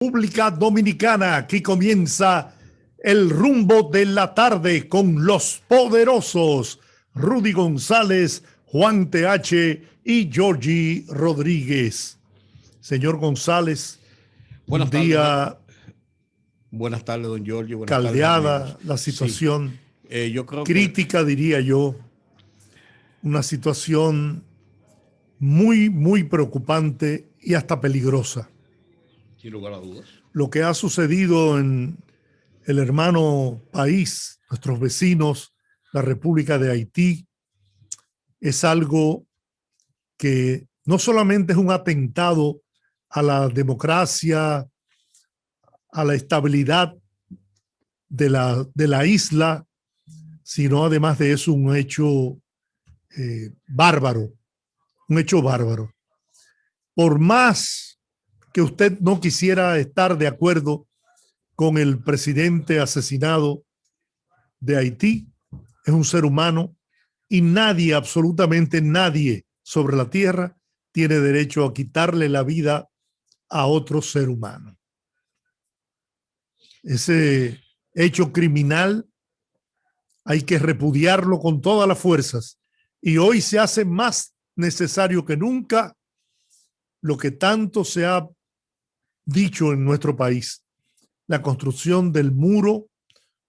República Dominicana. Aquí comienza el rumbo de la tarde con los poderosos Rudy González, Juan TH y Georgie Rodríguez. Señor González, un Buenas tardes, día buenas tardes, don Giorgio, buenas tardes, amigos. caldeada la Sí, situación, yo creo que, crítica diría yo, una situación muy preocupante y hasta peligrosa. sin lugar a dudas, Lo que ha sucedido en el hermano país, nuestros vecinos, la República de Haití, es algo que no solamente es un atentado a la democracia, a la estabilidad de la isla, sino además de eso un hecho bárbaro, un hecho bárbaro. Por más que usted no quisiera estar de acuerdo con el presidente asesinado de Haití, es un ser humano y nadie, absolutamente nadie sobre la tierra tiene derecho a quitarle la vida a otro ser humano. Ese hecho criminal hay que repudiarlo con todas las fuerzas y hoy se hace más necesario que nunca lo que tanto se ha dicho en nuestro país, la construcción del muro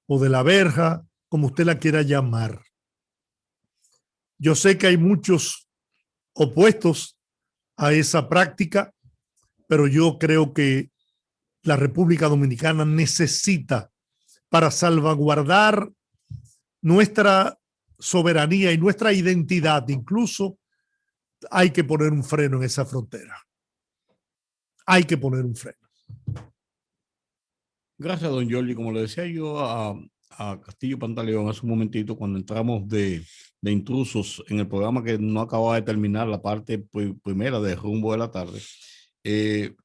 o de la verja, como usted la quiera llamar. Yo sé que hay muchos opuestos a esa práctica, pero yo creo que la República Dominicana necesita, para salvaguardar nuestra soberanía y nuestra identidad, incluso hay que poner un freno en esa frontera. Hay que poner un freno. gracias, don Giorgio. Como le decía yo a Castillo Pantaleón hace un momentito, cuando entramos de intrusos en el programa que no acababa de terminar la parte primera de rumbo de la tarde,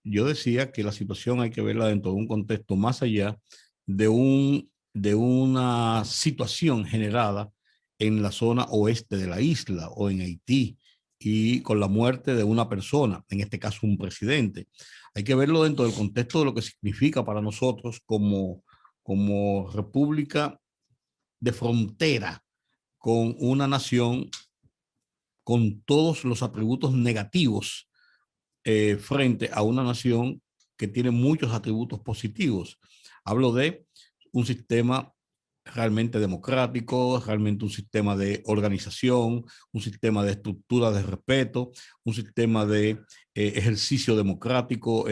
yo decía que la situación hay que verla dentro de un contexto más allá de una situación generada en la zona oeste de la isla o en Haití y con la muerte de una persona, en este caso un presidente. Hay que verlo dentro del contexto de lo que significa para nosotros como república de frontera con una nación con todos los atributos negativos frente a una nación que tiene muchos atributos positivos. Hablo de un sistema realmente democrático, realmente un sistema de organización, un sistema de estructura de respeto, un sistema de ejercicio democrático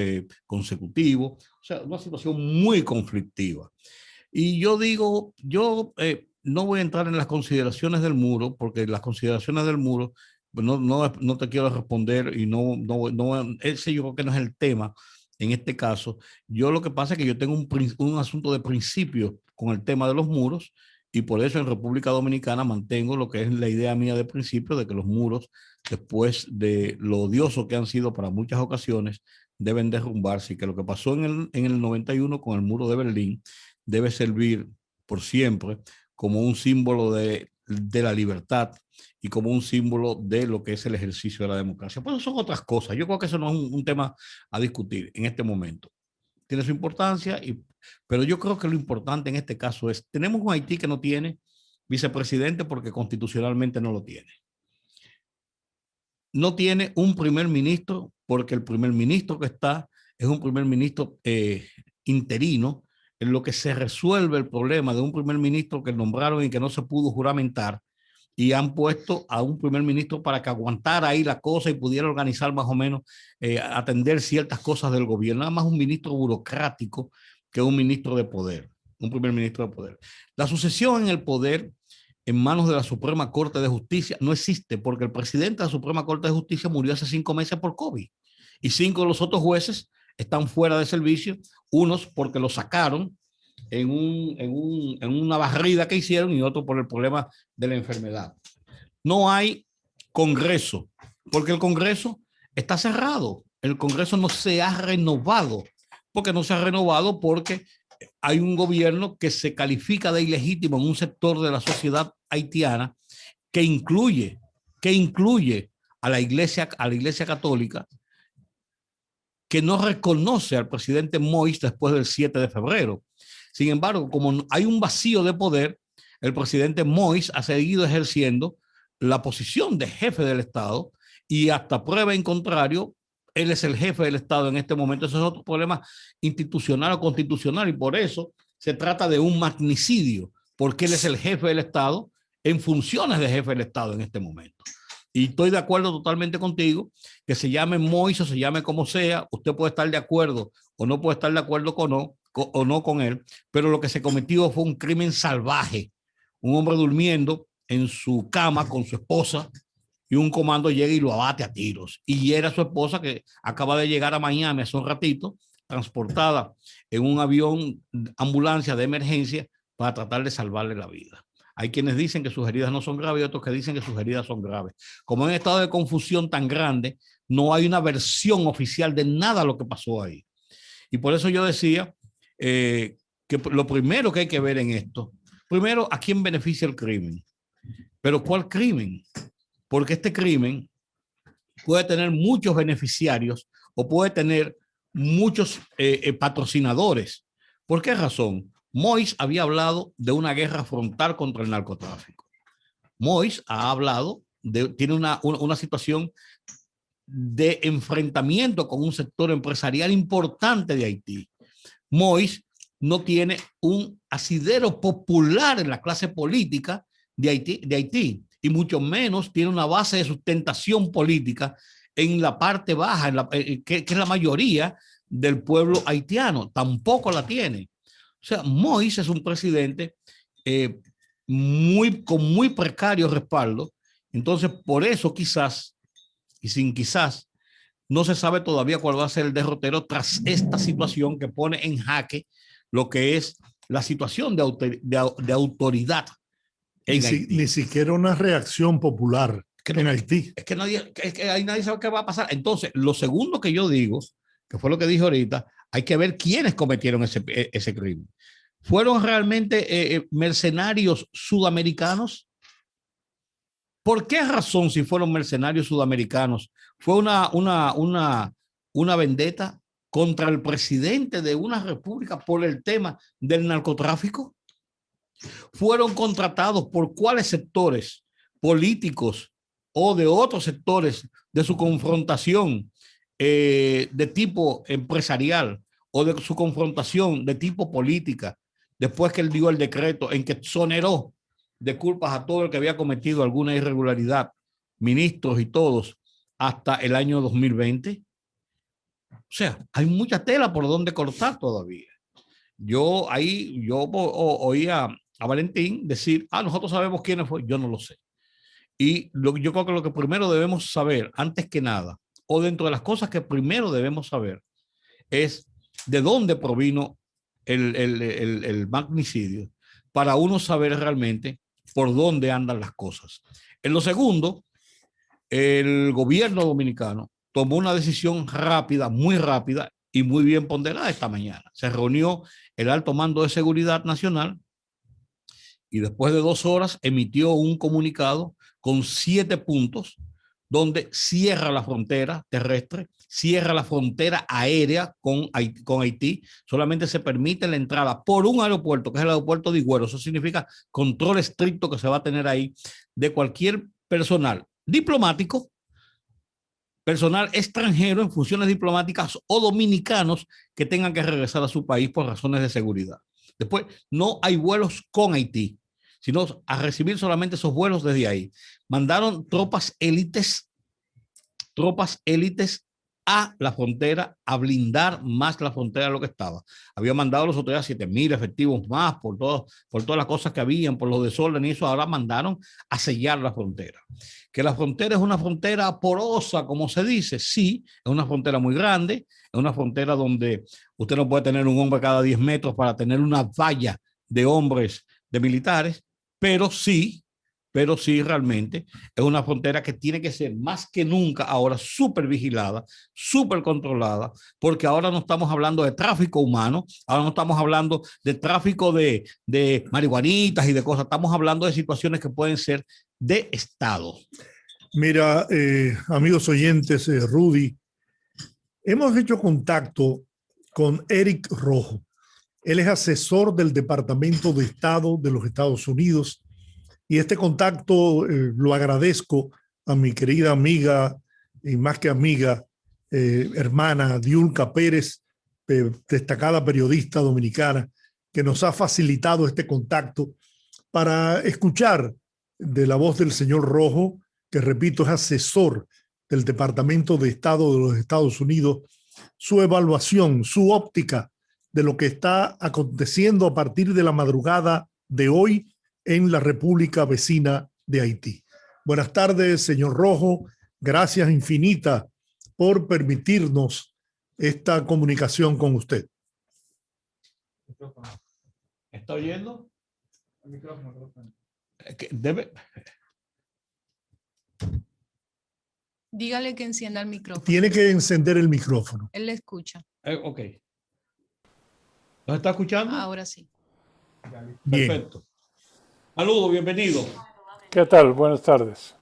consecutivo, o sea, una situación muy conflictiva. Y yo digo, no voy a entrar en las consideraciones del muro, porque las consideraciones del muro no te quiero responder y ese yo creo que no es el tema en este caso. Yo lo que pasa es que yo tengo un asunto de principio con el tema de los muros y por eso en República Dominicana mantengo lo que es la idea mía de principio de que los muros, después de lo odioso que han sido para muchas ocasiones, deben derrumbarse y que lo que pasó en el 91 con el muro de Berlín debe servir por siempre como un símbolo de la libertad y como un símbolo de lo que es el ejercicio de la democracia. Pues eso son otras cosas. Yo creo que eso no es un tema a discutir en este momento. Tiene su importancia, pero yo creo que lo importante en este caso es, tenemos un Haití que no tiene vicepresidente porque constitucionalmente no lo tiene. No tiene un primer ministro porque el primer ministro que está es un primer ministro interino, en lo que se resuelve el problema de un primer ministro que nombraron y que no se pudo juramentar y han puesto a un primer ministro para que aguantara ahí la cosa y pudiera organizar más o menos, atender ciertas cosas del gobierno. Nada más un ministro burocrático que un ministro de poder, un primer ministro de poder. La sucesión en el poder en manos de la Suprema Corte de Justicia no existe porque el presidente de la Suprema Corte de Justicia murió hace 5 meses por COVID y 5 de los otros jueces están fuera de servicio, unos porque lo sacaron en una barrida que hicieron y otro por el problema de la enfermedad. No hay Congreso, porque el Congreso está cerrado. El Congreso no se ha renovado, porque no se ha renovado porque hay un gobierno que se califica de ilegítimo en un sector de la sociedad haitiana que incluye a la iglesia católica, que no reconoce al presidente Moïse después del 7 de febrero. Sin embargo, como hay un vacío de poder, el presidente Moïse ha seguido ejerciendo la posición de jefe del Estado y hasta prueba en contrario, él es el jefe del Estado en este momento. Eso es otro problema institucional o constitucional y por eso se trata de un magnicidio, porque él es el jefe del Estado en funciones de jefe del Estado en este momento. Y estoy de acuerdo totalmente contigo, que se llame Moïse o se llame como sea, usted puede estar de acuerdo o no puede estar de acuerdo con él, pero lo que se cometió fue un crimen salvaje. Un hombre durmiendo en su cama con su esposa y un comando llega y lo abate a tiros. Y hiere a su esposa que acaba de llegar a Miami hace un ratito, transportada en un avión ambulancia de emergencia para tratar de salvarle la vida. Hay quienes dicen que sus heridas no son graves y otros que dicen que sus heridas son graves. Como en un estado de confusión tan grande, no hay una versión oficial de nada de lo que pasó ahí. Y por eso yo decía que lo primero que hay que ver en esto, primero, ¿a quién beneficia el crimen? Pero ¿cuál crimen? Porque este crimen puede tener muchos beneficiarios o puede tener muchos patrocinadores. ¿Por qué razón? Moïse había hablado de una guerra frontal contra el narcotráfico. Moïse ha hablado, tiene una situación de enfrentamiento con un sector empresarial importante de Haití. Moïse no tiene un asidero popular en la clase política de Haití y mucho menos tiene una base de sustentación política en la parte baja, que es la mayoría del pueblo haitiano. Tampoco la tiene. O sea, Moïse es un presidente con muy precario respaldo. Entonces, por eso quizás, y sin quizás, no se sabe todavía cuál va a ser el derrotero tras esta situación que pone en jaque lo que es la situación de autoridad en Haití. Ni siquiera una reacción popular en Haití. Es que ahí nadie sabe qué va a pasar. Entonces, lo segundo que yo digo, que fue lo que dije ahorita, hay que ver quiénes cometieron ese crimen. ¿Fueron realmente mercenarios sudamericanos? ¿Por qué razón, si fueron mercenarios sudamericanos, fue una vendetta contra el presidente de una república por el tema del narcotráfico? ¿Fueron contratados por cuáles sectores políticos o de otros sectores de su confrontación de tipo empresarial o de su confrontación de tipo política después que él dio el decreto en que exoneró de culpas a todo el que había cometido alguna irregularidad, ministros y todos, hasta el año 2020? O sea, hay mucha tela por donde cortar todavía. Yo oía a Valentín decir, nosotros sabemos quiénes fue. Yo no lo sé. Y yo creo que lo que primero debemos saber, antes que nada, o dentro de las cosas que primero debemos saber, es de dónde provino el magnicidio, para uno saber realmente por dónde andan las cosas. En lo segundo, el gobierno dominicano tomó una decisión rápida y muy bien ponderada esta mañana. Se reunió el alto mando de seguridad nacional y después de 2 horas emitió un comunicado con 7 puntos donde cierra la frontera terrestre, cierra la frontera aérea con Haití. Solamente se permite la entrada por un aeropuerto, que es el aeropuerto de Higüero. Eso significa control estricto que se va a tener ahí de cualquier personal diplomático, personal extranjero en funciones diplomáticas o dominicanos que tengan que regresar a su país por razones de seguridad. Después, no hay vuelos con Haití, sino a recibir solamente esos vuelos desde ahí. Mandaron tropas élites a la frontera, a blindar más la frontera de lo que estaba. Había mandado los otros días 7,000 efectivos más por todas las cosas que habían, por los desórdenes y eso. Ahora mandaron a sellar la frontera. Que la frontera es una frontera porosa, como se dice. Sí, es una frontera muy grande, es una frontera donde usted no puede tener un hombre cada 10 metros para tener una valla de hombres, de militares, pero sí realmente es una frontera que tiene que ser más que nunca ahora súper vigilada, súper controlada, porque ahora no estamos hablando de tráfico humano, ahora no estamos hablando de tráfico de marihuanitas y de cosas, estamos hablando de situaciones que pueden ser de Estado. Mira, amigos oyentes, Rudy, Hemos hecho contacto con Eric Rojo. Él es asesor del Departamento de Estado de los Estados Unidos y este contacto lo agradezco a mi querida amiga y más que amiga, hermana Diulca Pérez, destacada periodista dominicana, que nos ha facilitado este contacto para escuchar de la voz del señor Rojo, que repito es asesor del Departamento de Estado de los Estados Unidos, su evaluación, su óptica de lo que está aconteciendo a partir de la madrugada de hoy en la República vecina de Haití. Buenas tardes, señor Rojo. Gracias infinitas por permitirnos esta comunicación con usted. ¿Está oyendo? El micrófono. Debe. Dígale que encienda el micrófono. Tiene que encender el micrófono. Él le escucha. Ok. ¿Nos está escuchando? Ahora sí. Bien. Perfecto. Saludos, bienvenido. ¿Qué tal? Buenas tardes.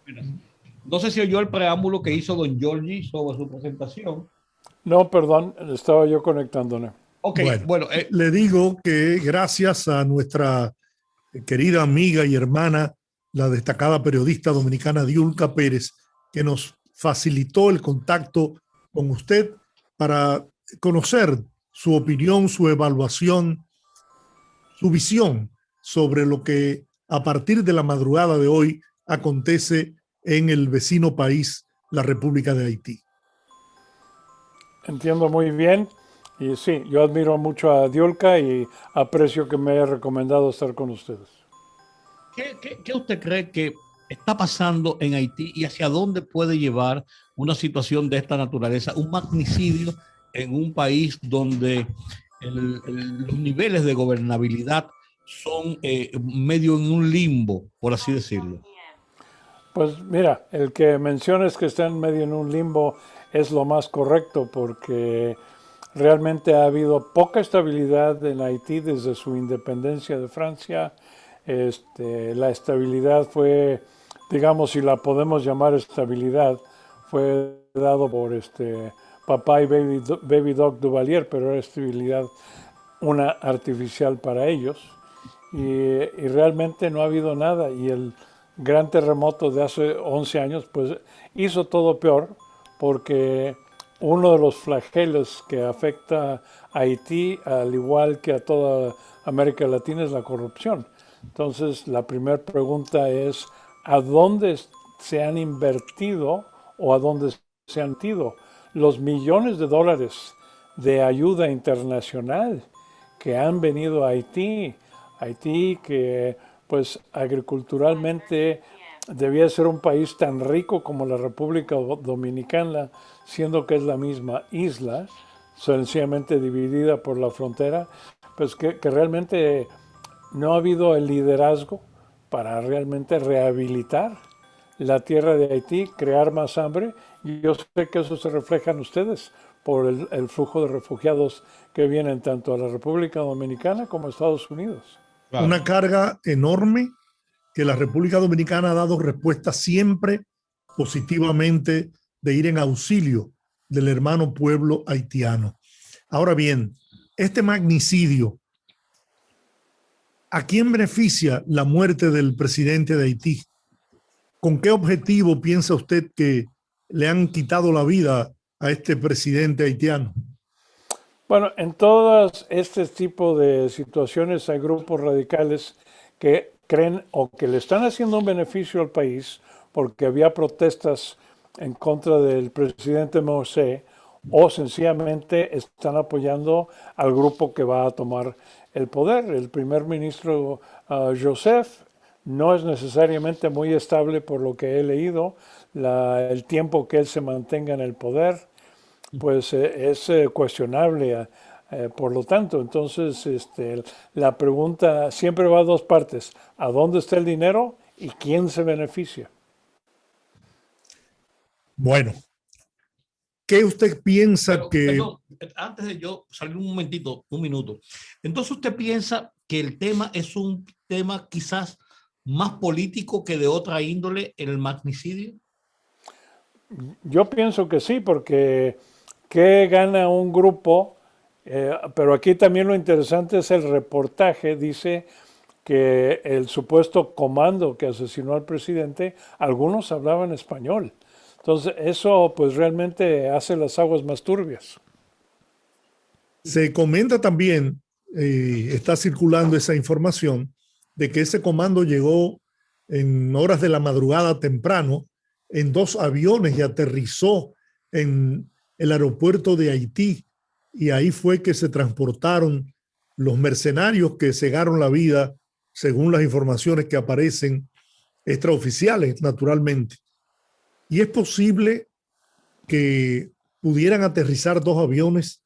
No sé si oyó el preámbulo que hizo don Giorgi sobre su presentación. No, perdón, estaba yo conectándome. Ok, Bueno, le digo que gracias a nuestra querida amiga y hermana, la destacada periodista dominicana Diulca Pérez, que nos facilitó el contacto con usted para conocer su opinión, su evaluación, su visión sobre lo que a partir de la madrugada de hoy acontece en el vecino país, la República de Haití. Entiendo muy bien y sí, yo admiro mucho a Diolca y aprecio que me haya recomendado estar con ustedes. ¿Qué usted cree que está pasando en Haití y hacia dónde puede llevar una situación de esta naturaleza, un magnicidio en un país donde los niveles de gobernabilidad son medio en un limbo, por así decirlo? Pues mira, el que menciones que está en medio en un limbo es lo más correcto porque realmente ha habido poca estabilidad en Haití desde su independencia de Francia. La estabilidad fue, digamos, si la podemos llamar estabilidad, fue dado por papá y baby Doc Duvalier, pero era estabilidad una artificial para ellos. Y realmente no ha habido nada. Y el gran terremoto de hace 11 años, pues hizo todo peor, porque uno de los flagelos que afecta a Haití, al igual que a toda América Latina, es la corrupción. Entonces, la primera pregunta es, ¿a dónde se han invertido o a dónde se han ido los millones de dólares de ayuda internacional que han venido a Haití? Haití, que pues agriculturalmente debía ser un país tan rico como la República Dominicana, siendo que es la misma isla, sencillamente dividida por la frontera, pues que realmente no ha habido el liderazgo para realmente rehabilitar la tierra de Haití, crear más hambre, y yo sé que eso se refleja en ustedes por el flujo de refugiados que vienen tanto a la República Dominicana como a Estados Unidos. Claro. Una carga enorme que la República Dominicana ha dado respuesta siempre positivamente de ir en auxilio del hermano pueblo haitiano. Ahora bien, este magnicidio, ¿a quién beneficia la muerte del presidente de Haití? ¿Con qué objetivo piensa usted que le han quitado la vida a este presidente haitiano? Bueno, en todas este tipo de situaciones hay grupos radicales que creen o que le están haciendo un beneficio al país porque había protestas en contra del presidente Morsi, o sencillamente están apoyando al grupo que va a tomar el poder. El primer ministro Joseph no es necesariamente muy estable por lo que he leído. El tiempo que él se mantenga en el poder pues es cuestionable. Por lo tanto, entonces la pregunta siempre va a dos partes. ¿A dónde está el dinero y quién se beneficia? Bueno, ¿qué usted piensa? Pero, que... Perdón, antes de yo salir un minuto. Entonces, ¿usted piensa que el tema es un tema quizás más político que de otra índole, el magnicidio? Yo pienso que sí, porque ¿qué gana un grupo? Pero aquí también lo interesante es el reportaje. Dice que el supuesto comando que asesinó al presidente, algunos hablaban español. Entonces, eso pues realmente hace las aguas más turbias. Se comenta también, está circulando esa información, de que ese comando llegó en horas de la madrugada temprano en 2 aviones y aterrizó en el aeropuerto de Haití. Y ahí fue que se transportaron los mercenarios que cegaron la vida, según las informaciones que aparecen, extraoficiales, naturalmente. Y es posible que pudieran aterrizar 2 aviones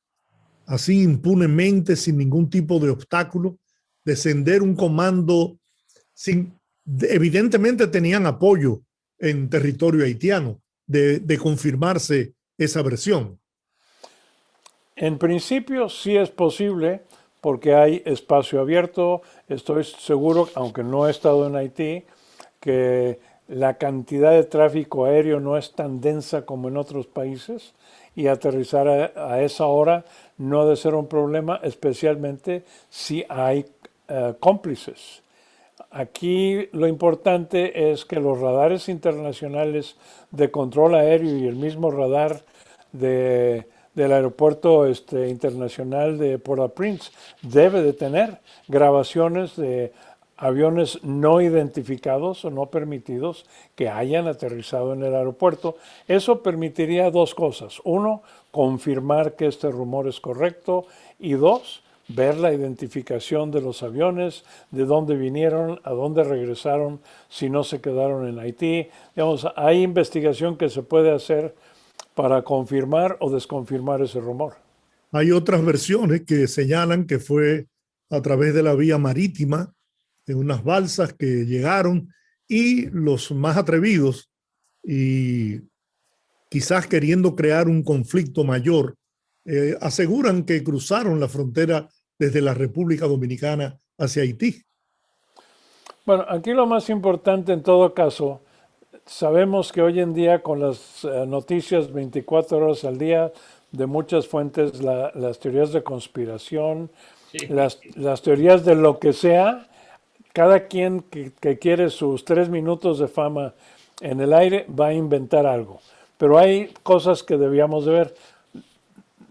así impunemente, sin ningún tipo de obstáculo, descender un comando sin, evidentemente tenían apoyo en territorio haitiano de confirmarse esa versión. En principio sí es posible porque hay espacio abierto. Estoy seguro, aunque no he estado en Haití, que la cantidad de tráfico aéreo no es tan densa como en otros países y aterrizar a esa hora no ha de ser un problema, especialmente si hay cómplices. Aquí lo importante es que los radares internacionales de control aéreo y el mismo radar del aeropuerto internacional de Port-au-Prince debe de tener grabaciones de aviones no identificados o no permitidos que hayan aterrizado en el aeropuerto. Eso permitiría 2 cosas. 1, confirmar que este rumor es correcto, y 2, ver la identificación de los aviones, de dónde vinieron, a dónde regresaron, si no se quedaron en Haití. Digamos, hay investigación que se puede hacer para confirmar o desconfirmar ese rumor. Hay otras versiones que señalan que fue a través de la vía marítima, en unas balsas que llegaron, y los más atrevidos y quizás queriendo crear un conflicto mayor, aseguran que cruzaron la frontera desde la República Dominicana hacia Haití. Bueno, aquí lo más importante en todo caso, sabemos que hoy en día con las noticias 24 horas al día de muchas fuentes, las teorías de conspiración, Sí. las teorías de lo que sea, cada quien que quiere sus 3 minutos de fama en el aire va a inventar algo. Pero hay cosas que debíamos de ver.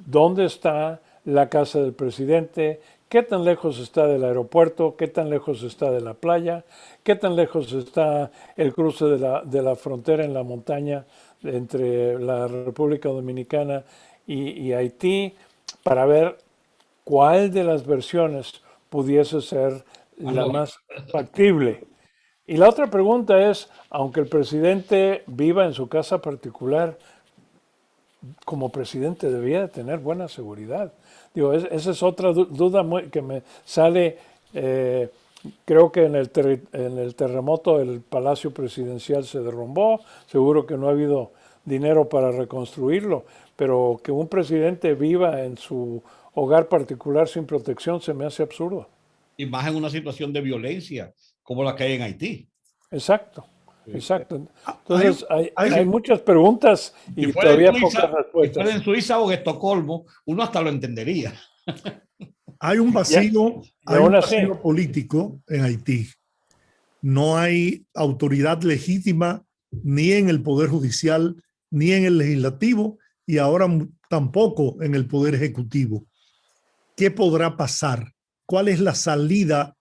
¿Dónde está la casa del presidente? ¿Qué tan lejos está del aeropuerto? ¿Qué tan lejos está de la playa? ¿Qué tan lejos está el cruce de la frontera en la montaña entre la República Dominicana y Haití? Para ver cuál de las versiones pudiese ser la más factible. Y la otra pregunta es, aunque el presidente viva en su casa particular, como presidente debía de tener buena seguridad. Digo, esa es otra duda que me sale. Creo que en el terremoto el Palacio Presidencial se derrumbó. Seguro que no ha habido dinero para reconstruirlo, pero que un presidente viva en su hogar particular sin protección se me hace absurdo. Y más en una situación de violencia como la que hay en Haití. Exacto. Sí. Exacto. Entonces, hay hay muchas preguntas y todavía pocas respuestas. Si fuera en Suiza o en Estocolmo, uno hasta lo entendería. Hay un vacío, y aún así, político en Haití. No hay autoridad legítima ni en el Poder Judicial, ni en el Legislativo, y ahora tampoco en el Poder Ejecutivo. ¿Qué podrá pasar? ¿Cuál es la salida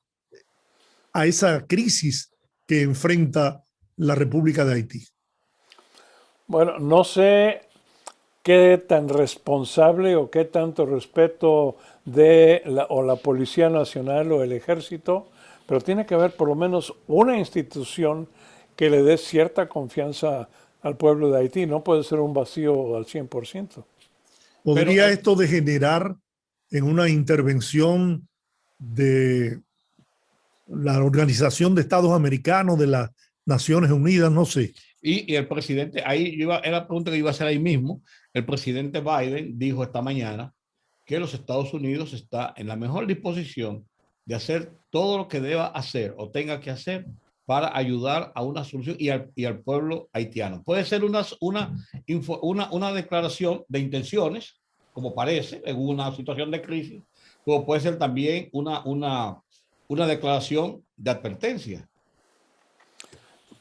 a esa crisis que enfrenta la República de Haití? bueno, no sé qué tan responsable o qué tanto respeto de la Policía Nacional o el Ejército, pero tiene que haber por lo menos una institución que le dé cierta confianza al pueblo de Haití. No puede ser un vacío al 100%. ¿Podría esto degenerar en una intervención de la Organización de Estados Americanos, de las Naciones Unidas? No sé. Y el presidente, era la pregunta que iba a hacer ahí mismo. El presidente Biden dijo esta mañana que los Estados Unidos está en la mejor disposición de hacer todo lo que deba hacer o tenga que hacer para ayudar a una solución y al pueblo haitiano. Puede ser una declaración de intenciones, como parece, en una situación de crisis, como puede ser también una declaración de advertencia.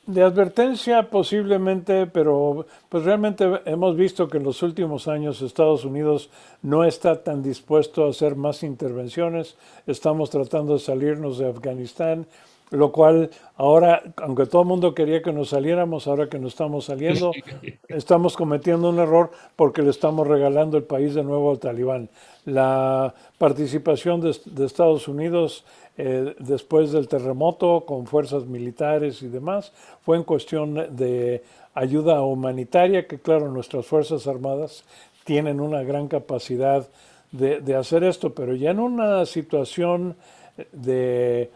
De advertencia posiblemente, pero pues realmente hemos visto que en los últimos años Estados Unidos no está tan dispuesto a hacer más intervenciones. Estamos tratando de salirnos de Afganistán, lo cual ahora, aunque todo el mundo quería que nos saliéramos, ahora que nos estamos saliendo, estamos cometiendo un error porque le estamos regalando el país de nuevo al Talibán. La participación de Estados Unidos después del terremoto con fuerzas militares y demás fue en cuestión de ayuda humanitaria, que claro, nuestras Fuerzas Armadas tienen una gran capacidad de hacer esto, pero ya en una situación de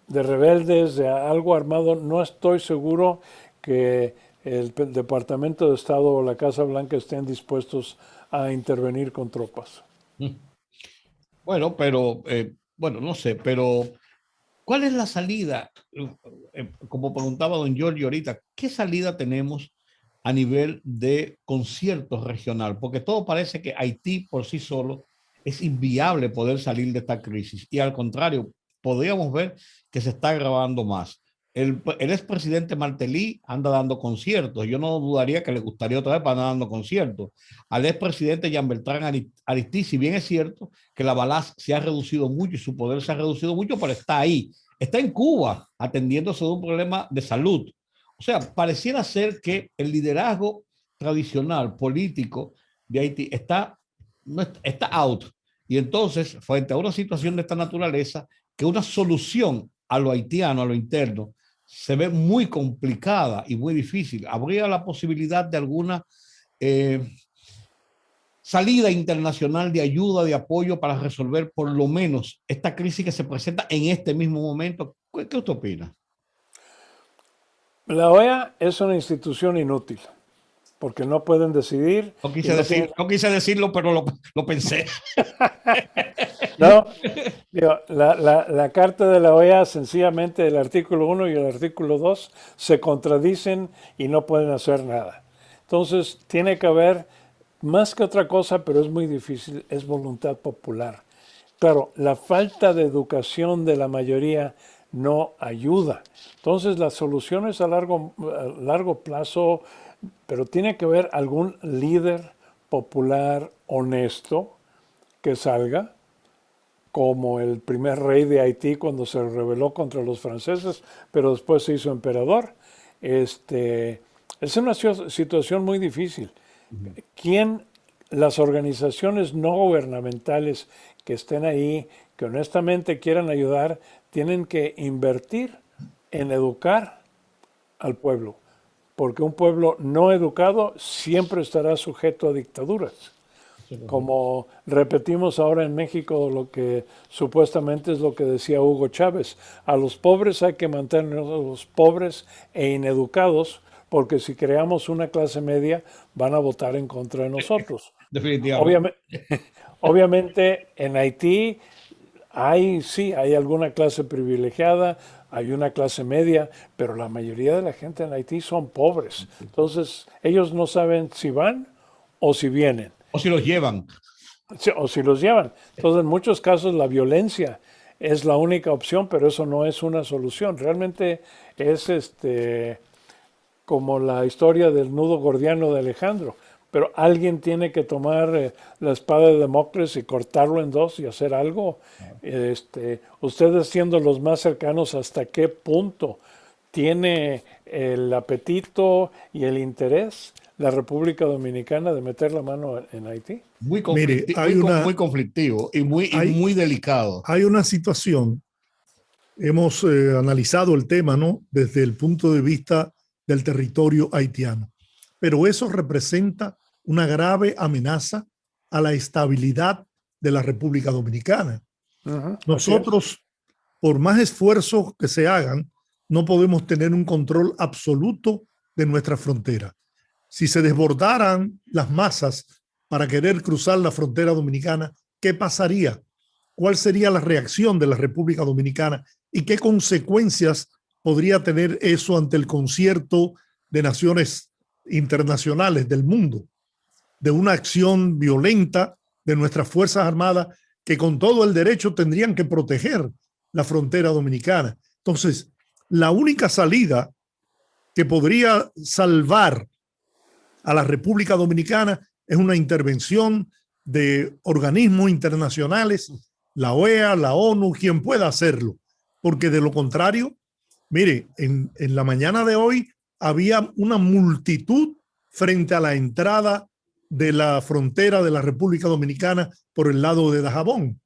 rebeldes, de algo armado, no estoy seguro que el Departamento de Estado o la Casa Blanca estén dispuestos a intervenir con tropas. Bueno, pero, bueno, no sé, pero ¿cuál es la salida? Como preguntaba don Giorgio ahorita, ¿qué salida tenemos a nivel de conciertos regional? Porque todo parece que Haití por sí solo es inviable poder salir de esta crisis. Y al contrario, podríamos ver que se está agravando más. El expresidente Martelly anda dando conciertos. Yo no dudaría que le gustaría otra vez para andar dando conciertos. Al expresidente Jean Bertrand Aristide, si bien es cierto que la balanza se ha reducido mucho y su poder se ha reducido mucho, pero está ahí. Está en Cuba atendiéndose de un problema de salud. O sea, pareciera ser que el liderazgo tradicional político de Haití está out. Y entonces, frente a una situación de esta naturaleza, que una solución a lo haitiano, a lo interno, se ve muy complicada y muy difícil. ¿Habría la posibilidad de alguna salida internacional de ayuda, de apoyo para resolver por lo menos esta crisis que se presenta en este mismo momento? ¿Qué usted opina? La OEA es una institución inútil, porque no pueden decidir. No quise decirlo, pero lo pensé. No, digo, la carta de la OEA, sencillamente el artículo 1 y el artículo 2 se contradicen y no pueden hacer nada. Entonces, tiene que haber, más que otra cosa, pero es muy difícil, es voluntad popular. Claro, la falta de educación de la mayoría no ayuda. Entonces, las soluciones a largo plazo, pero tiene que haber algún líder popular honesto que salga, como el primer rey de Haití cuando se rebeló contra los franceses, pero después se hizo emperador. Es una situación muy difícil. Las organizaciones no gubernamentales que estén ahí, que honestamente quieran ayudar, tienen que invertir en educar al pueblo, porque un pueblo no educado siempre estará sujeto a dictaduras. Como repetimos ahora en México, lo que supuestamente es lo que decía Hugo Chávez: a los pobres hay que mantenerlos pobres e ineducados, porque si creamos una clase media van a votar en contra de nosotros. Definitivamente. Obviamente en Haití hay alguna clase privilegiada, hay una clase media, pero la mayoría de la gente en Haití son pobres. Entonces ellos no saben si van o si vienen. O si los llevan. O si los llevan. Entonces, en muchos casos la violencia es la única opción, pero eso no es una solución. Realmente es como la historia del nudo gordiano de Alejandro. Pero alguien tiene que tomar la espada de Damocles y cortarlo en dos y hacer algo. Ustedes, siendo los más cercanos, ¿hasta qué punto tiene el apetito y el interés la República Dominicana de meter la mano en Haití? Muy conflictivo y muy delicado. Hay una situación, hemos analizado el tema, ¿no?, desde el punto de vista del territorio haitiano, pero eso representa una grave amenaza a la estabilidad de la República Dominicana. Nosotros, por más esfuerzos que se hagan, no podemos tener un control absoluto de nuestra frontera. Si se desbordaran las masas para querer cruzar la frontera dominicana, ¿qué pasaría? ¿Cuál sería la reacción de la República Dominicana? ¿Y qué consecuencias podría tener eso ante el concierto de naciones internacionales del mundo? de una acción violenta de nuestras Fuerzas Armadas que con todo el derecho tendrían que proteger la frontera dominicana. Entonces, la única salida que podría salvar a la República Dominicana es una intervención de organismos internacionales, la OEA, la ONU, quien pueda hacerlo, porque de lo contrario, mire, en la mañana de hoy había una multitud frente a la entrada de la frontera de la República Dominicana por el lado de Dajabón.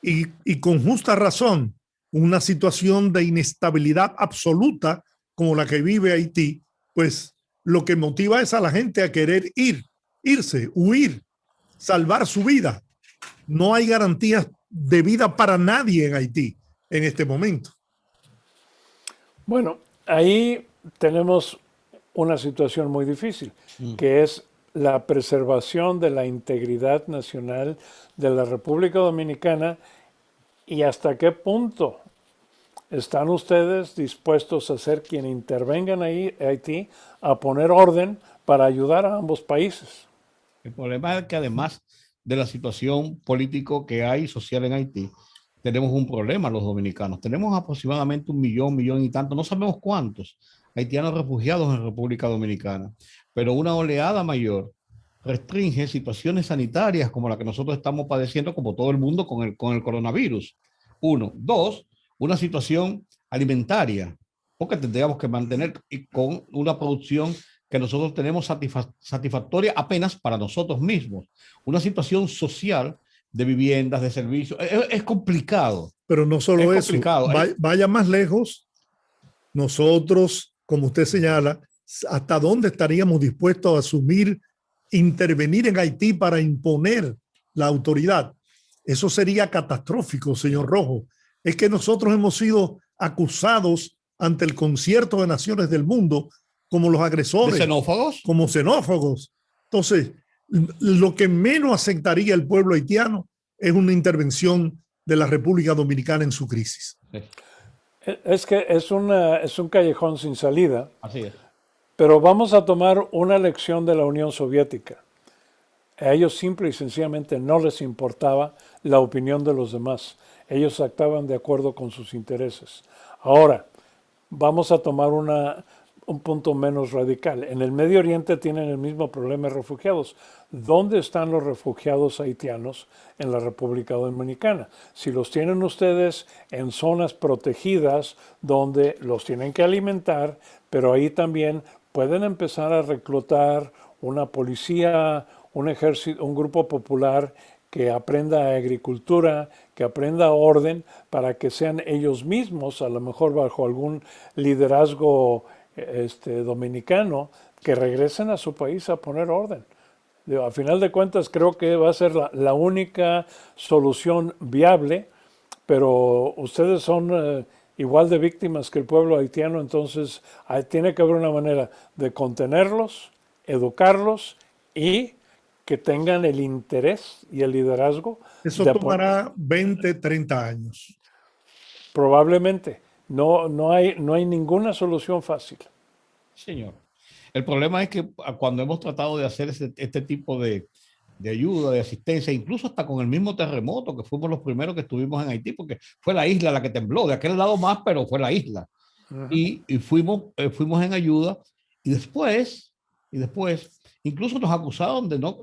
Y con justa razón, una situación de inestabilidad absoluta como la que vive Haití, pues lo que motiva es a la gente a querer irse, huir, salvar su vida. No hay garantías de vida para nadie en Haití en este momento. Bueno, ahí tenemos una situación muy difícil, que es la preservación de la integridad nacional de la República Dominicana y hasta qué punto están ustedes dispuestos a ser quien intervengan ahí, Haití, a poner orden para ayudar a ambos países. El problema es que además de la situación político que hay social en Haití, tenemos un problema los dominicanos. Tenemos aproximadamente 1 millón y tanto, no sabemos cuántos haitianos refugiados en República Dominicana, pero una oleada mayor restringe situaciones sanitarias como la que nosotros estamos padeciendo, como todo el mundo con el coronavirus. Uno. Dos, una situación alimentaria, porque tendríamos que mantener con una producción que nosotros tenemos satisfactoria apenas para nosotros mismos. Una situación social de viviendas, de servicios, es complicado. Pero no solo eso, vaya más lejos, nosotros, como usted señala, ¿hasta dónde estaríamos dispuestos a asumir, intervenir en Haití para imponer la autoridad? Eso sería catastrófico, señor Rojo. Es que nosotros hemos sido acusados ante el concierto de naciones del mundo como los agresores. ¿De xenófagos? Como xenófagos. Entonces, lo que menos aceptaría el pueblo haitiano es una intervención de la República Dominicana en su crisis. Sí. Es que es un callejón sin salida. Así es. Pero vamos a tomar una lección de la Unión Soviética. A ellos simple y sencillamente no les importaba la opinión de los demás. Ellos actuaban de acuerdo con sus intereses. Ahora, vamos a tomar un punto menos radical. En el Medio Oriente tienen el mismo problema de refugiados. ¿Dónde están los refugiados haitianos en la República Dominicana? Si los tienen ustedes en zonas protegidas donde los tienen que alimentar, pero ahí también pueden empezar a reclutar una policía, un ejército, un grupo popular que aprenda agricultura, que aprenda orden, para que sean ellos mismos, a lo mejor bajo algún liderazgo dominicano, que regresen a su país a poner orden. A final de cuentas, creo que va a ser la única solución viable, pero ustedes son igual de víctimas que el pueblo haitiano, entonces tiene que haber una manera de contenerlos, educarlos y que tengan el interés y el liderazgo. Eso tomará 20, 30 años. Probablemente. No hay ninguna solución fácil. Señor. El problema es que cuando hemos tratado de hacer este tipo de ayuda, de asistencia, incluso hasta con el mismo terremoto, que fuimos los primeros que estuvimos en Haití, porque fue la isla la que tembló, de aquel lado más, pero fue la isla. Y fuimos en ayuda, y después, incluso nos acusaron de las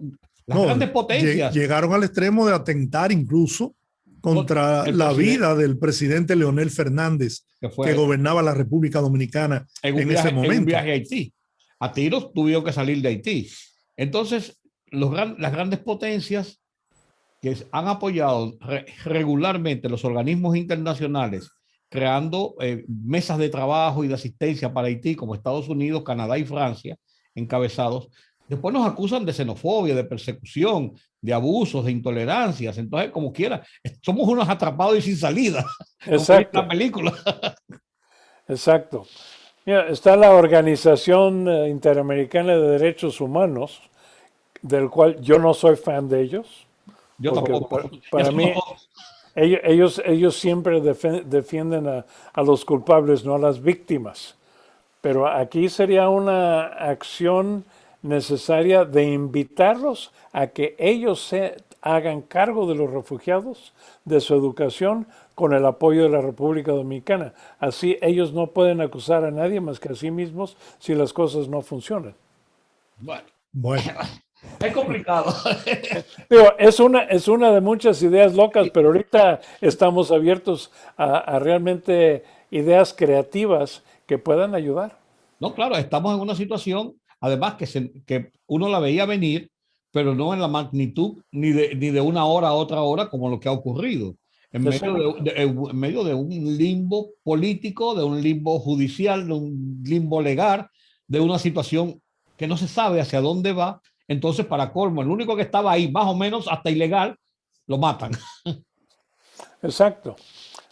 grandes potencias. Llegaron al extremo de atentar incluso contra la vida del presidente Leonel Fernández, que gobernaba la República Dominicana en ese momento. En un viaje a Haití. A tiros tuvieron que salir de Haití. Entonces, las grandes potencias que han apoyado regularmente los organismos internacionales, creando mesas de trabajo y de asistencia para Haití, como Estados Unidos, Canadá y Francia, encabezados, después nos acusan de xenofobia, de persecución, de abusos, de intolerancias. Entonces, como quiera, somos unos atrapados y sin salida. Exacto. La película. Exacto. Mira, está la Organización Interamericana de Derechos Humanos, del cual yo no soy fan de ellos. Yo tampoco. Para mí, ellos siempre defienden a los culpables, no a las víctimas. Pero aquí sería una acción necesaria de invitarlos a que ellos se hagan cargo de los refugiados, de su educación, con el apoyo de la República Dominicana. Así ellos no pueden acusar a nadie más que a sí mismos si las cosas no funcionan. Bueno, Bueno, es complicado. Digo, es una de muchas ideas locas, pero ahorita estamos abiertos a realmente ideas creativas que puedan ayudar. No, claro, estamos en una situación, además que uno la veía venir, pero no en la magnitud ni de una hora a otra hora como lo que ha ocurrido. En medio de un limbo político, de un limbo judicial, de un limbo legal, de una situación que no se sabe hacia dónde va. Entonces, para colmo, el único que estaba ahí, más o menos hasta ilegal, lo matan. Exacto,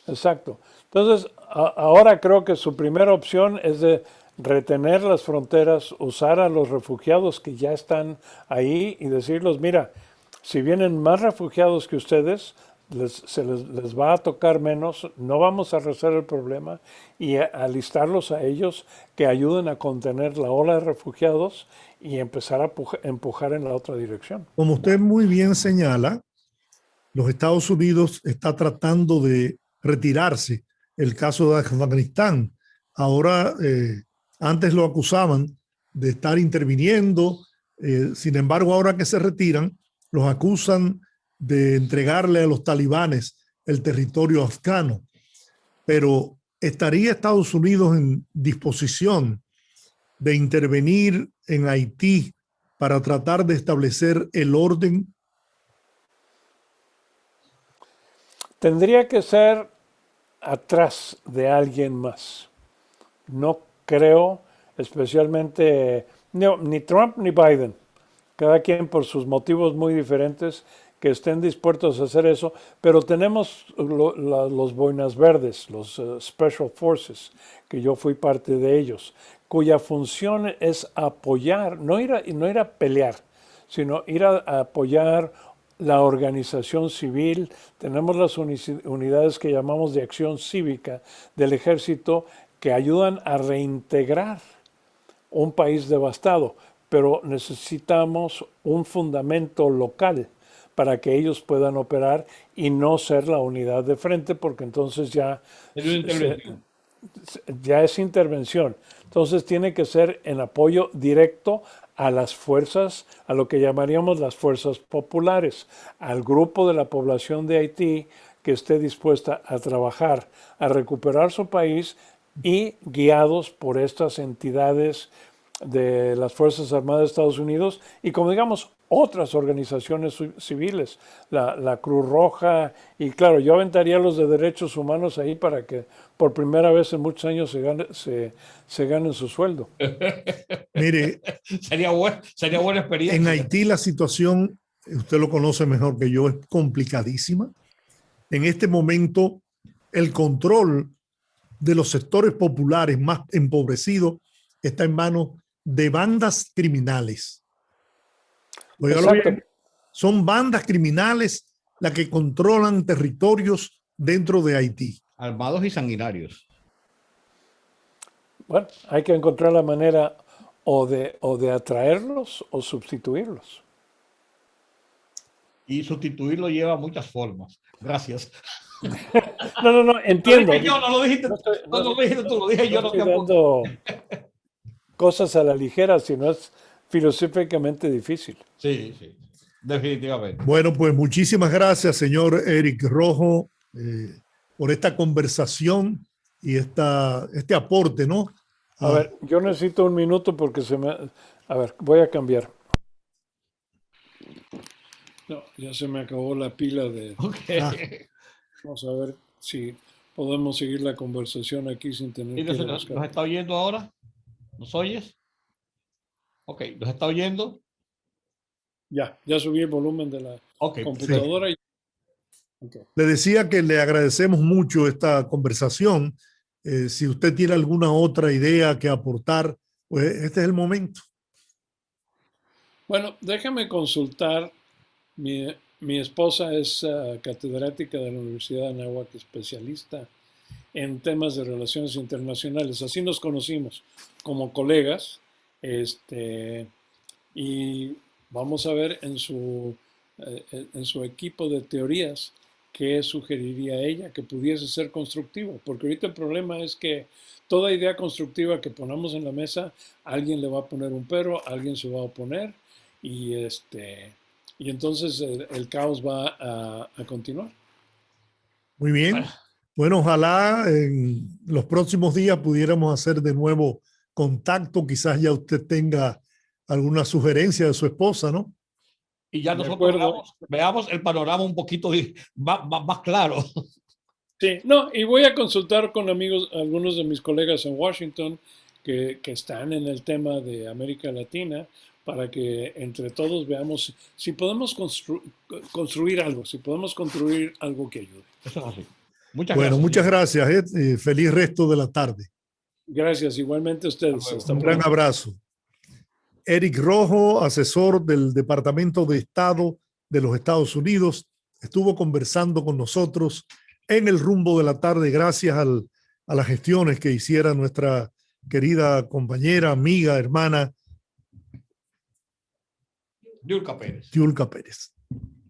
exacto. Entonces, ahora creo que su primera opción es de retener las fronteras, usar a los refugiados que ya están ahí y decirles, mira, si vienen más refugiados que ustedes, les va a tocar menos, no vamos a resolver el problema y alistarlos a ellos que ayuden a contener la ola de refugiados y empezar a empujar en la otra dirección. como usted muy bien señala, los Estados Unidos está tratando de retirarse. El caso de Afganistán. Ahora, antes lo acusaban de estar interviniendo. Sin embargo, ahora que se retiran, los acusan de entregarle a los talibanes el territorio afgano. Pero ¿estaría Estados Unidos en disposición de intervenir en Haití para tratar de establecer el orden? Tendría que ser atrás de alguien más. No creo, especialmente ni Trump ni Biden, cada quien por sus motivos muy diferentes, que estén dispuestos a hacer eso, pero tenemos los boinas verdes, los Special Forces, que yo fui parte de ellos, cuya función es apoyar, no ir a pelear, sino ir a apoyar la organización civil. Tenemos las unidades que llamamos de acción cívica del ejército que ayudan a reintegrar un país devastado, pero necesitamos un fundamento local para que ellos puedan operar y no ser la unidad de frente, porque entonces ya es intervención. Entonces tiene que ser en apoyo directo a las fuerzas, a lo que llamaríamos las fuerzas populares, al grupo de la población de Haití que esté dispuesta a trabajar, a recuperar su país y guiados por estas entidades de las Fuerzas Armadas de Estados Unidos y, como digamos, otras organizaciones civiles, la Cruz Roja, y claro, yo aventaría los de derechos humanos ahí para que por primera vez en muchos años se ganen su sueldo. Mire, sería buena experiencia. En Haití la situación, usted lo conoce mejor que yo, es complicadísima. En este momento, el control de los sectores populares más empobrecidos está en manos de bandas criminales. Bien, son bandas criminales las que controlan territorios dentro de Haití. Armados y sanguinarios. Bueno, hay que encontrar la manera o de atraerlos o sustituirlos. Y sustituirlo lleva muchas formas. Gracias. No, entiendo. No lo dijiste tú, lo dije yo. No estoy dando cosas a la ligera, sino es filosóficamente difícil. Sí, definitivamente. Bueno, pues muchísimas gracias, señor Eric Rojo, por esta conversación y este aporte, ¿no? A ver, yo necesito un minuto porque a ver, voy a cambiar. No, ya se me acabó la pila de... Okay. Vamos a ver si podemos seguir la conversación aquí sin tener que... ¿Nos está oyendo ahora? ¿Nos oyes? Ok, ¿nos está oyendo? Ya subí el volumen de la computadora. Sí. Le decía que le agradecemos mucho esta conversación. Si usted tiene alguna otra idea que aportar, pues este es el momento. Bueno, déjame consultar. Mi esposa es catedrática de la Universidad de Anáhuac, especialista en temas de relaciones internacionales. Así nos conocimos como colegas. y vamos a ver en su equipo de teorías qué sugeriría ella que pudiese ser constructivo, porque ahorita el problema es que toda idea constructiva que ponamos en la mesa, alguien le va a poner un pero, alguien se va a oponer y y entonces el caos va a continuar. Muy bien. Bueno, ojalá en los próximos días pudiéramos hacer de nuevo contacto. Quizás ya usted tenga alguna sugerencia de su esposa, ¿no? Y ya De nosotros acuerdo. veamos el panorama un poquito más claro. Sí, no, y voy a consultar con amigos, algunos de mis colegas en Washington que están en el tema de América Latina, para que entre todos veamos si podemos construir algo, si podemos construir algo que ayude. Eso es así. Muchas Bueno, gracias. muchas gracias. Feliz resto de la tarde. Gracias, igualmente a ustedes. Hasta Un gran pronto. abrazo. Eric Rojo, asesor del Departamento de Estado de los Estados Unidos, estuvo conversando con nosotros en el rumbo de la tarde gracias a las gestiones que hiciera nuestra querida compañera, amiga, hermana Yulka Pérez. Yulka Pérez.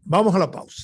Vamos a la pausa.